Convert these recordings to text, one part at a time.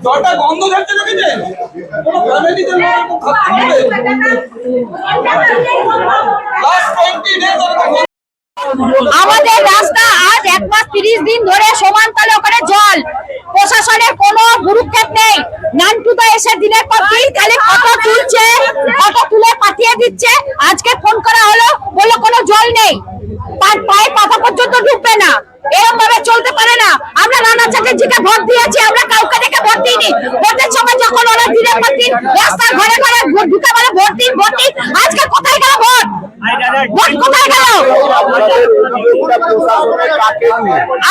জলটা গন্ধ যাচ্ছে আমাদের রাস্তা আজ 1 মাস 30 দিন ধরে সমানতালে ওখানে জল, প্রশাসনের কোনো ভ্রুক্ষেপ নেই। নানটুদা এসে দিনের পর দিন খালি ফটো তুলছে, ফটো তুলে পাঠিয়ে দিচ্ছে। আজকে ফোন করা হলো, বললো কোনো জল নেই, পায়ে পাতা পর্যন্ত ঢুকবে না। এরকম ভাবে চলতে পারে না। আমরা রানা চ্যাটার্জিকে ভোট দিয়েছি, আমরা কাউকে দেখে ভোট দিইনি। ভোটের সময় যখন ওরা দিনের পর দিন রাস্তার ঘরে ঘরে ঢুকে বলে ভোট দিন ভোট দিন, আজকে কোথায় গেল ভোট? ভোট কোথায় গেল?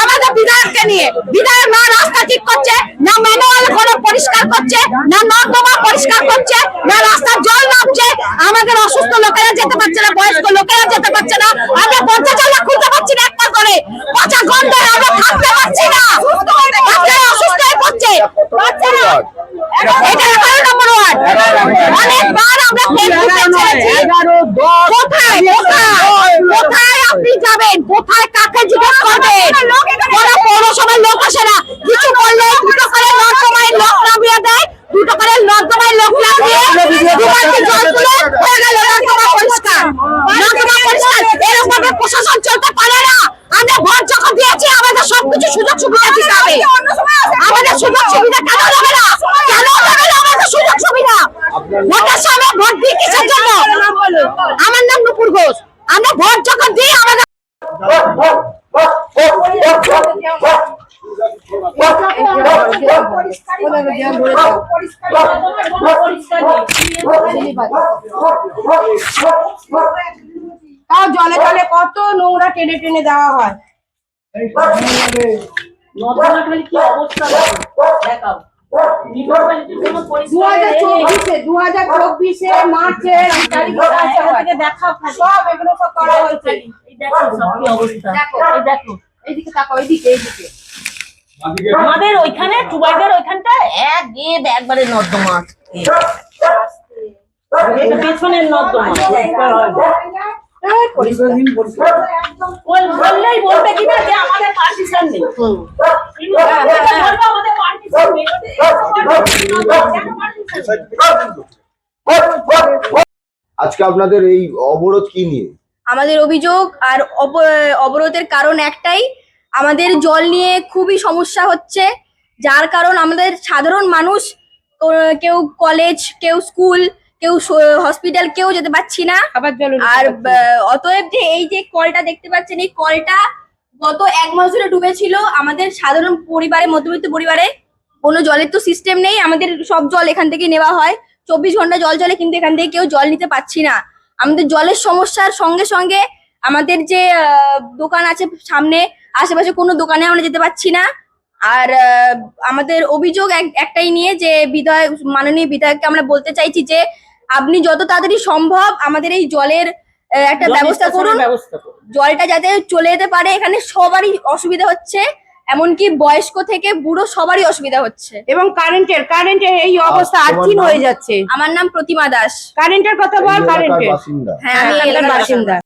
আমাদের বিধায়ককে নিয়ে। বিধায়ক না রাস্তা ঠিক করছে, না ম্যানুয়াল কোনো পরিষ্কার করছে, না নর্দমা পরিষ্কার করছে, না রাস্তার জল নামছে। আমাদের অসুস্থ লোকেরা যেতে পারছে না, বয়স্ক লোকেরা যেতে পারছে না। আমরা পঞ্চায়েত খুলতে পারছি না, একটা করে পচা গন্ধে আমরা থাকতে পারছি না। বাচ্চারা অসুস্থ হয়ে পড়ছে। বাচ্চারা এটা 11 নম্বর ওয়ার্ড। অনেকবার আমরা ফেসবুকে ছেড়েছি। কোথায় কোথায় আপনি যাবেন? কোথায় কাকে জিজ্ঞেস করবেন? ওরা পৌরসভার লোক আসে না, কিছু করলে দুটো করে নর্দমায় লোক নামিয়ে দেয়, দুটো করে নর্দমায় লোক নামিয়ে দুবারটি জল তুলে হয়ে গেল নর্দমা পরিষ্কার। নর্দমা পরিষ্কার এরকম ভাবে প্রশাসন চলতে পারে না। আমরা ভোট যখন দিয়েছি আমাদের সবকিছু সুযোগ সুবিধা দিতে হবে। আমাদের সুযোগ সুবিধা কেন দেবে না? কেন দেবে না আমাদের সুযোগ সুবিধা? ভোটের সময় ভোট দিই কিসের জন্য? আমার নাম নুপুর ঘোষ। আমরা ভোট যখন দিই আমাদের তাও জলে জলে কত নোংরা টেনে টেনে দেওয়া হয়। 2024-এ মার্চের সব এগুলো সব করা হয়েছে। এইদিকে তাকাও, এইদিকে আমাদের ওইখানে টুবাইদের ওইখানটা একবারে নর্দমা পেছনের নর্দমা বললেই বলবে কিনা যে আমাদের পার্টিশন নেই। আজকে আপনাদের এই অবরোধ কি নিয়ে? আমাদের অভিযোগ আর অবরোধের কারণ একটাই, আমাদের জল নিয়ে খুবই সমস্যা হচ্ছে, যার কারণ আমাদের সাধারণ মানুষ কেউ কলেজ, কেউ স্কুল, কেউ হসপিটাল, কেউ যেতে পারছি না। আর অতএব যে এই যে কলটা দেখতে পাচ্ছেন, এই কলটা গত 1 মাস ধরে ডুবেছিল। আমাদের সাধারণ পরিবারে, মধ্যবিত্ত পরিবারে কোনো জলের তো সিস্টেম নেই। আমাদের সব জল এখান থেকে নেওয়া হয়, 24 ঘন্টা জল চলে, কিন্তু এখান থেকে কেউ জল নিতে পারছি না। আমাদের জলের সমস্যার সঙ্গে সঙ্গে আমাদের যে দোকান আছে সামনে, আশেপাশে কোনো দোকানে আমরা যেতে পারছি না। আর আমাদের অভিযোগ একটাই নিয়ে, যে বিধায়ক, মাননীয় বিধায়ককে আমরা বলতে চাইছি যে আপনি যত তাড়াতাড়ি সম্ভব আমাদের এই জলের একটা ব্যবস্থা করুন। জলটা যাতে চলে যেতে পারে। এখানে সবারই অসুবিধা হচ্ছে, এমনকি বয়স্ক থেকে বুড়ো সবারই অসুবিধা হচ্ছে। এবং কারেন্টের এই অবস্থা আর্থিন হয়ে যাচ্ছে। আমার নাম প্রতিমা দাস। কারেন্টের কথা বল। কারেন্টের হ্যাঁ, আমি এলাকার বাসিন্দা।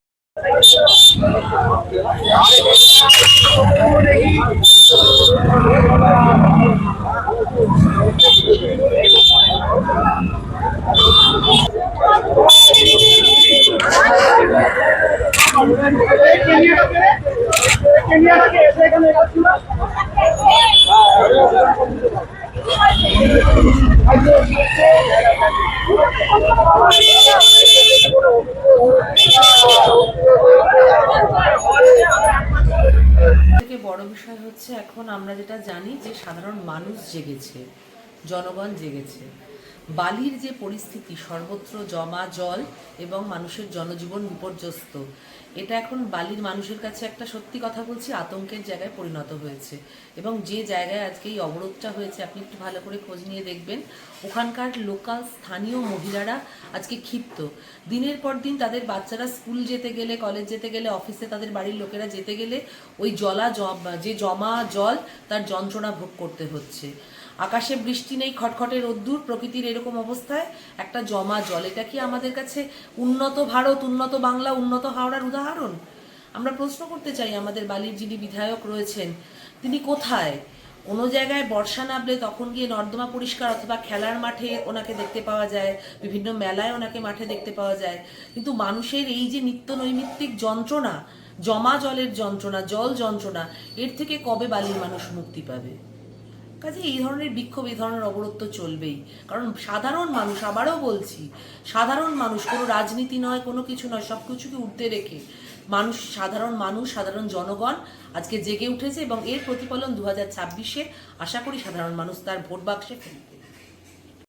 বড় বিষয় হচ্ছে এখন আমরা যেটা জানি যে সাধারণ মানুষ জেগেছে, জনগণ জেগেছে। বালির যে পরিস্থিতি, সর্বত্র জমা জল এবং মানুষের জনজীবন বিপর্যস্ত, এটা এখন বালির মানুষের কাছে একটা সত্যি কথা বলছি আতঙ্কের জায়গায় পরিণত হয়েছে। এবং যে জায়গায় আজকে এই অবরোধটা হয়েছে, আপনি একটু ভালো করে খোঁজ নিয়ে দেখবেন, ওখানকার লোকাল স্থানীয় মহিলারা আজকে ক্ষিপ্ত। দিনের পর দিন তাদের বাচ্চারা স্কুল যেতে গেলে, কলেজ যেতে গেলে, অফিসে তাদের বাড়ির লোকেরা যেতে গেলে ওই যে জমা জল তার যন্ত্রণা ভোগ করতে হচ্ছে। আকাশে বৃষ্টি নেই, খটখটে রোদ্দুর, প্রকৃতির এরকম অবস্থায় একটা জমা জল, এটা কি আমাদের কাছে উন্নত ভারত, উন্নত বাংলা, উন্নত হাওড়ার উদাহরণ? আমরা প্রশ্ন করতে চাই আমাদের বালির যিনি বিধায়ক রয়েছেন তিনি কোথায়? কোনো জায়গায় বর্ষা নামলে তখন গিয়ে নর্দমা পরিষ্কার, অথবা খেলার মাঠে ওনাকে দেখতে পাওয়া যায়, বিভিন্ন মেলায় ওনাকে মাঠে দেখতে পাওয়া যায়, কিন্তু মানুষের এই যে নিত্য নৈমিত্তিক যন্ত্রণা, জমা জলের যন্ত্রণা, জল যন্ত্রণা, এর থেকে কবে বালির মানুষ মুক্তি পাবে? কাজে এই ধরনের বিক্ষোভ, এই ধরনের অবরোধ তো চলবেই। কারণ সাধারণ মানুষ, আবারও বলছি, সাধারণ মানুষ, কোনো রাজনীতি নয়, কোনো কিছু নয়, সব কিছুকে ঊর্ধ্বে রেখে মানুষ, সাধারণ জনগণ আজকে জেগে উঠেছে এবং এর প্রতিফলন 2026-এ আশা করি সাধারণ মানুষ তার ভোট বাক্সে ফেলবে।